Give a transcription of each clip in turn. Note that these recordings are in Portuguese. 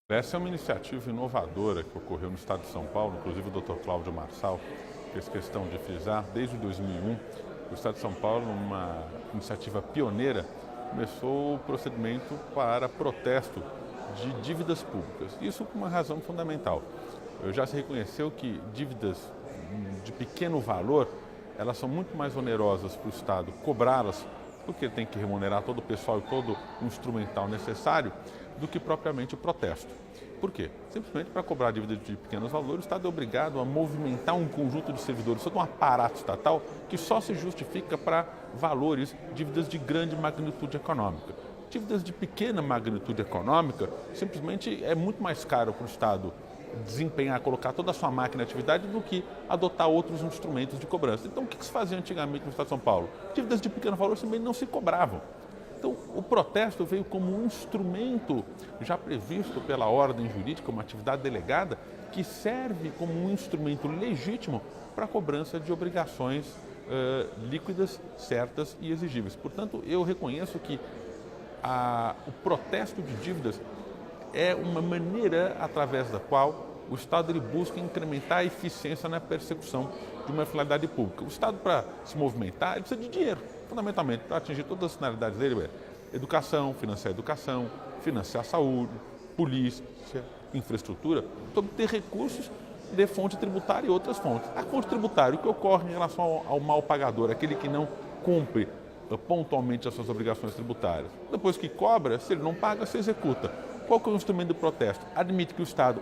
Essa é uma iniciativa inovadora que ocorreu no estado de São Paulo, inclusive o Dr. Cláudio Marçal fez questão de frisar, desde 2001, o estado de São Paulo, uma iniciativa pioneira, começou o procedimento para protesto de dívidas públicas. Isso por uma razão fundamental. Já se reconheceu que dívidas de pequeno valor, elas são muito mais onerosas para o Estado cobrá-las, porque tem que remunerar todo o pessoal e todo o instrumental necessário, do que propriamente o protesto. Por quê? Simplesmente para cobrar dívidas de pequenos valores, o Estado é obrigado a movimentar um conjunto de servidores, todo um aparato estatal que só se justifica para valores, dívidas de grande magnitude econômica. Dívidas de pequena magnitude econômica, simplesmente é muito mais caro para o Estado desempenhar, colocar toda a sua máquina em atividade do que adotar outros instrumentos de cobrança. Então, o que se fazia antigamente no Estado de São Paulo? Dívidas de pequeno valor também não se cobravam. Então, o protesto veio como um instrumento já previsto pela ordem jurídica, uma atividade delegada, que serve como um instrumento legítimo para a cobrança de obrigações líquidas, certas e exigíveis. Portanto, eu reconheço que o protesto de dívidas é uma maneira através da qual o Estado ele busca incrementar a eficiência na persecução de uma finalidade pública. O Estado, para se movimentar, ele precisa de dinheiro, fundamentalmente, para atingir todas as finalidades dele, educação, financiar a saúde, polícia, infraestrutura, para obter recursos de fonte tributária e outras fontes. A fonte tributária, o que ocorre em relação ao mal pagador, aquele que não cumpre pontualmente as suas obrigações tributárias. Depois que cobra, se ele não paga, se executa. Qual que é o instrumento do protesto? Admite que o Estado,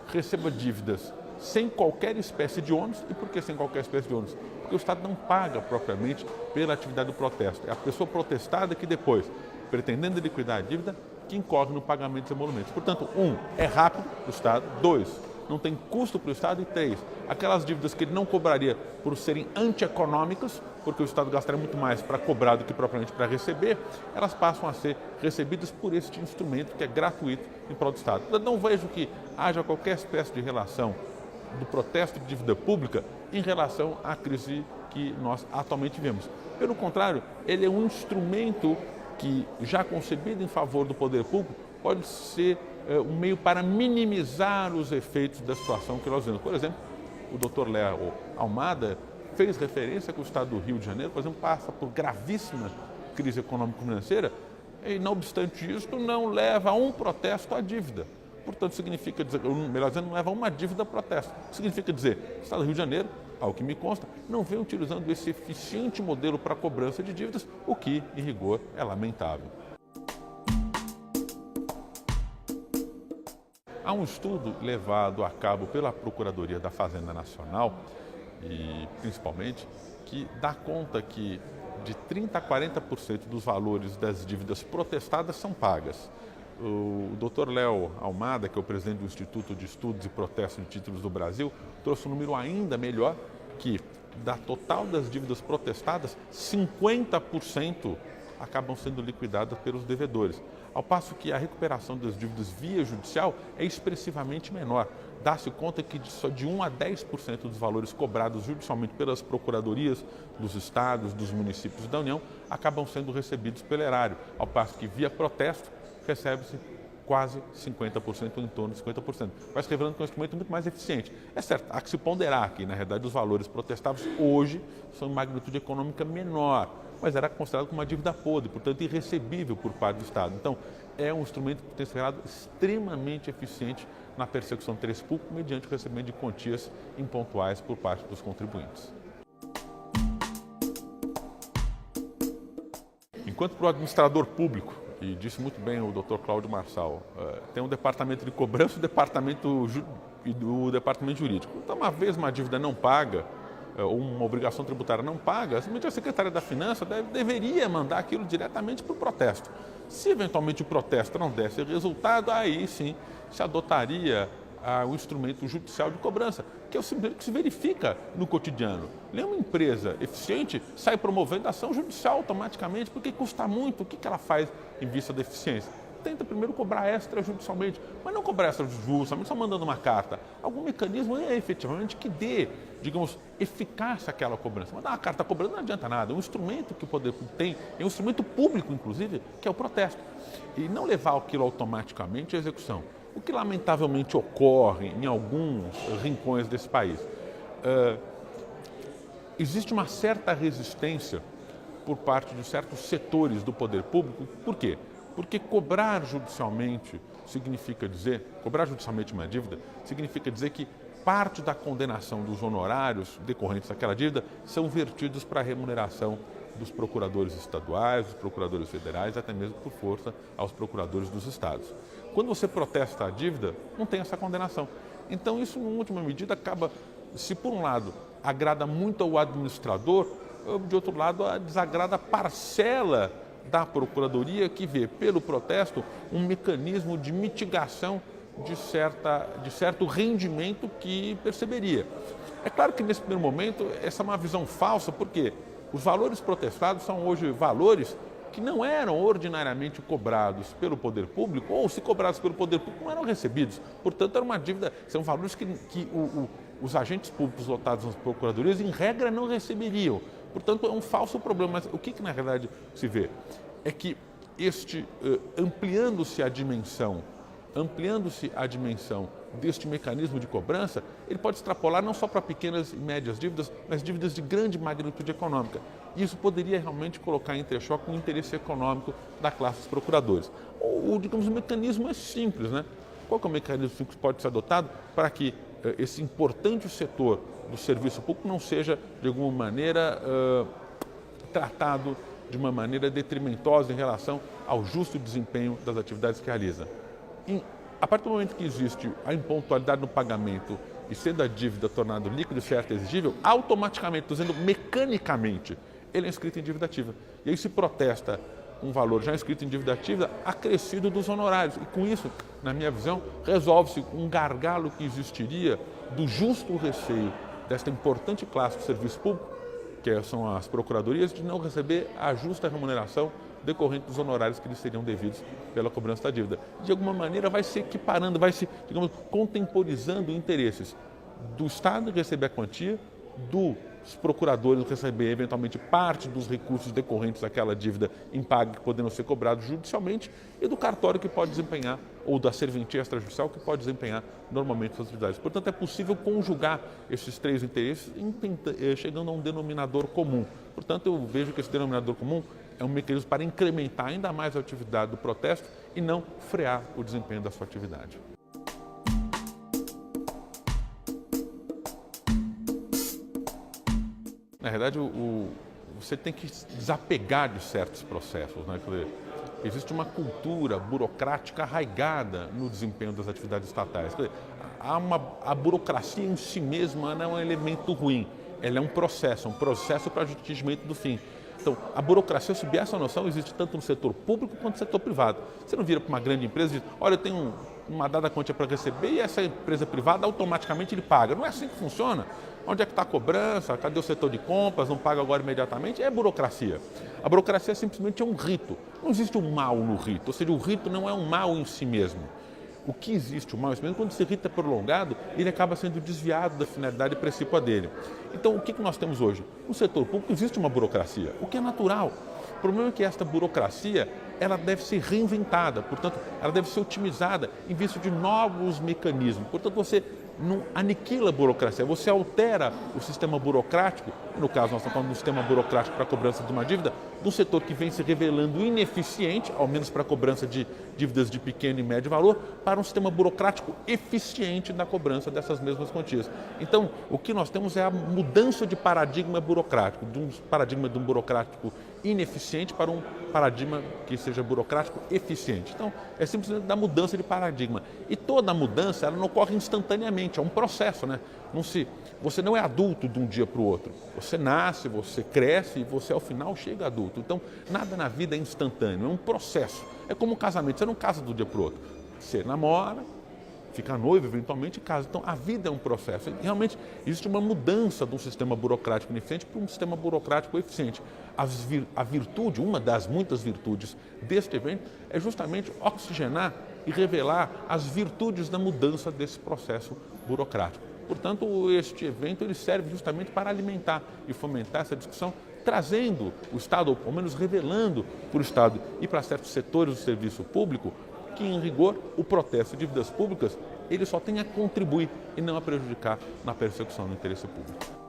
receba dívidas sem qualquer espécie de ônus. E por que sem qualquer espécie de ônus? Porque o Estado não paga propriamente pela atividade do protesto. É a pessoa protestada que depois, pretendendo liquidar a dívida, que incorre no pagamento dos emolumentos. Portanto, é rápido para o Estado. 2, não tem custo para o Estado. E 3, aquelas dívidas que ele não cobraria por serem antieconômicas, porque o Estado gastaria muito mais para cobrar do que propriamente para receber, elas passam a ser recebidas por este instrumento que é gratuito em prol do Estado. Eu não vejo que haja qualquer espécie de relação do protesto de dívida pública em relação à crise que nós atualmente vemos. Pelo contrário, ele é um instrumento que, já concebido em favor do poder público, pode ser um meio para minimizar os efeitos da situação que nós vemos. Por exemplo, o Dr. Léo Almada fez referência que o Estado do Rio de Janeiro, por exemplo, passa por gravíssima crise econômico-financeira e, não obstante isso, não leva um protesto à dívida. Portanto, significa dizer, melhor dizendo, não leva uma dívida a protesto. Significa dizer, o Estado do Rio de Janeiro, ao que me consta, não vem utilizando esse eficiente modelo para cobrança de dívidas, o que, em rigor, é lamentável. Há um estudo levado a cabo pela Procuradoria da Fazenda Nacional, e principalmente, que dá conta que de 30% a 40% dos valores das dívidas protestadas são pagas. O Dr. Léo Almada, que é o presidente do Instituto de Estudos e Protesto de Títulos do Brasil, trouxe um número ainda melhor, que da total das dívidas protestadas, 50% acabam sendo liquidadas pelos devedores, ao passo que a recuperação das dívidas via judicial é expressivamente menor. Dá-se conta que só de 1 a 10% dos valores cobrados judicialmente pelas procuradorias dos estados, dos municípios e da União acabam sendo recebidos pelo erário, ao passo que via protesto recebe-se quase 50%, ou em torno de 50%. Vai se revelando que é um instrumento muito mais eficiente. É certo, há que se ponderar que, na realidade, os valores protestados hoje são em magnitude econômica menor, mas era considerado como uma dívida podre, portanto irrecebível por parte do Estado. Então, é um instrumento que tem se revelado extremamente eficiente na persecução do interesse público mediante o recebimento de quantias impontuais por parte dos contribuintes. Enquanto para o administrador público, e disse muito bem o Dr. Cláudio Marçal, tem um departamento de cobrança e o departamento jurídico. Então, uma vez uma dívida não paga, ou uma obrigação tributária não paga, simplesmente a Secretaria da Finança deveria mandar aquilo diretamente para o protesto. Se eventualmente o protesto não desse resultado, aí sim se adotaria o instrumento judicial de cobrança, que é o simplesmente que se verifica no cotidiano. Nenhuma empresa eficiente sai promovendo ação judicial automaticamente, porque custa muito. O que ela faz em vista da eficiência? Tenta primeiro cobrar extrajudicialmente, mas não cobrar extrajudicialmente só mandando uma carta. Algum mecanismo efetivamente que dê, digamos, eficácia àquela cobrança. Mandar uma carta cobrando não adianta nada. É um instrumento que o poder público tem, é um instrumento público, inclusive, que é o protesto. E não levar aquilo automaticamente à execução. O que lamentavelmente ocorre em alguns rincões desse país? Existe uma certa resistência por parte de certos setores do poder público. Por quê? Porque cobrar judicialmente uma dívida, significa dizer que parte da condenação dos honorários decorrentes daquela dívida são vertidos para a remuneração dos procuradores estaduais, dos procuradores federais, até mesmo por força aos procuradores dos estados. Quando você protesta a dívida, não tem essa condenação. Então isso, em última medida, acaba, se por um lado agrada muito ao administrador, de outro lado desagrada a parcela da Procuradoria que vê pelo protesto um mecanismo de mitigação de certo rendimento que perceberia. É claro que nesse primeiro momento essa é uma visão falsa, porque os valores protestados são hoje valores que não eram ordinariamente cobrados pelo poder público, ou se cobrados pelo poder público não eram recebidos. Portanto, era uma dívida, são valores que os agentes públicos lotados nas procuradorias, em regra, não receberiam. Portanto, é um falso problema. Mas o que na realidade se vê? É que ampliando-se a dimensão deste mecanismo de cobrança, ele pode extrapolar não só para pequenas e médias dívidas, mas dívidas de grande magnitude econômica. E isso poderia realmente colocar em entrechoque o interesse econômico da classe dos procuradores. Digamos, o mecanismo é simples, né? Qual que é o mecanismo que pode ser adotado para que esse importante setor do serviço público não seja, de alguma maneira, tratado de uma maneira detrimentosa em relação ao justo desempenho das atividades que realiza? A partir do momento que existe a impontualidade no pagamento e sendo a dívida tornada líquida, certa e exigível, automaticamente, estou dizendo mecanicamente, ele é inscrito em dívida ativa. E aí se protesta um valor já inscrito em dívida ativa acrescido dos honorários. E com isso, na minha visão, resolve-se um gargalo que existiria do justo receio desta importante classe do serviço público, que são as procuradorias, de não receber a justa remuneração decorrente dos honorários que lhes seriam devidos pela cobrança da dívida. De alguma maneira vai se equiparando, vai se, digamos, contemporizando interesses do Estado receber a quantia, dos procuradores receber eventualmente parte dos recursos decorrentes daquela dívida impague que podendo ser cobrados judicialmente, e do cartório que pode desempenhar, ou da serventia extrajudicial que pode desempenhar normalmente suas atividades. Portanto, é possível conjugar esses três interesses chegando a um denominador comum. Portanto, eu vejo que esse denominador comum é um mecanismo para incrementar ainda mais a atividade do protesto e não frear o desempenho da sua atividade. Na verdade, você tem que se desapegar de certos processos, né? Existe uma cultura burocrática arraigada no desempenho das atividades estatais. A burocracia em si mesma não é um elemento ruim, ela é um processo para o atingimento do fim. Então, a burocracia, sob essa noção, existe tanto no setor público quanto no setor privado. Você não vira para uma grande empresa e diz, olha, eu tenho uma dada quantia para receber e essa empresa privada automaticamente ele paga. Não é assim que funciona. Onde é que está a cobrança? Cadê o setor de compras? Não paga agora imediatamente? É burocracia. A burocracia simplesmente é um rito. Não existe um mal no rito, ou seja, o rito não é um mal em si mesmo. O que existe, o mal em si mesmo, quando esse rito é prolongado, ele acaba sendo desviado da finalidade principal dele. Então, o que nós temos hoje? No setor público existe uma burocracia, o que é natural. O problema é que esta burocracia, ela deve ser reinventada, portanto, ela deve ser otimizada em vista de novos mecanismos. Portanto, você não aniquila a burocracia, você altera o sistema burocrático, no caso nós estamos falando do sistema burocrático para a cobrança de uma dívida, de um setor que vem se revelando ineficiente, ao menos para a cobrança de dívidas de pequeno e médio valor, para um sistema burocrático eficiente na cobrança dessas mesmas quantias. Então, o que nós temos é a mudança de paradigma burocrático, de um paradigma de um burocrático ineficiente para um paradigma que seja burocrático eficiente. Então, é simplesmente da mudança de paradigma. E toda mudança, ela não ocorre instantaneamente, é um processo, né? Você não é adulto de um dia para o outro. Você nasce, você cresce e você, ao final, chega adulto. Então, nada na vida é instantâneo, é um processo. É como um casamento, você não casa do dia para o outro. Você namora, fica noivo, eventualmente casa. Então, a vida é um processo. E, realmente, existe uma mudança de um sistema burocrático ineficiente para um sistema burocrático eficiente. A virtude, uma das muitas virtudes deste evento, é justamente oxigenar e revelar as virtudes da mudança desse processo burocrático. Portanto, este evento ele serve justamente para alimentar e fomentar essa discussão, trazendo o Estado, ou pelo menos revelando para o Estado e para certos setores do serviço público, que, em rigor, o protesto de dívidas públicas ele só tem a contribuir e não a prejudicar na persecução do interesse público.